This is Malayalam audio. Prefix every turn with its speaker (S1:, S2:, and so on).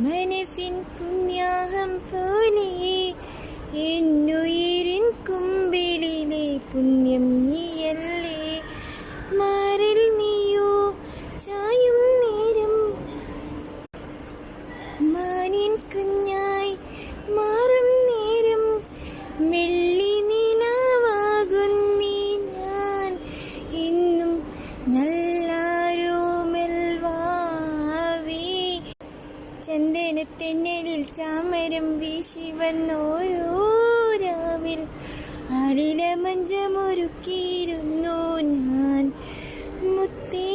S1: മനസ്സിൻ പുണ്യാഹം പോലെ എന്നുയിരിൻ കുമ്പിളിലെ പുണ്യം നീയല്ലേ. മാറിൽ നീയോ ചായും നേരം മാനിൻ കുഞ്ഞായി മാറും നേരം വെള്ളി നിലാവാകുന്നീ ഞാൻ എന്നും നല്ലാരോമൽവാവേ. ചന്ദനത്തെന്നലിൽ ചാമരം വീശി വന്നോരോ രാവിൽ ആലില മഞ്ചമൊരുക്കിയിരുന്നു ഞാൻ. മുത്തേ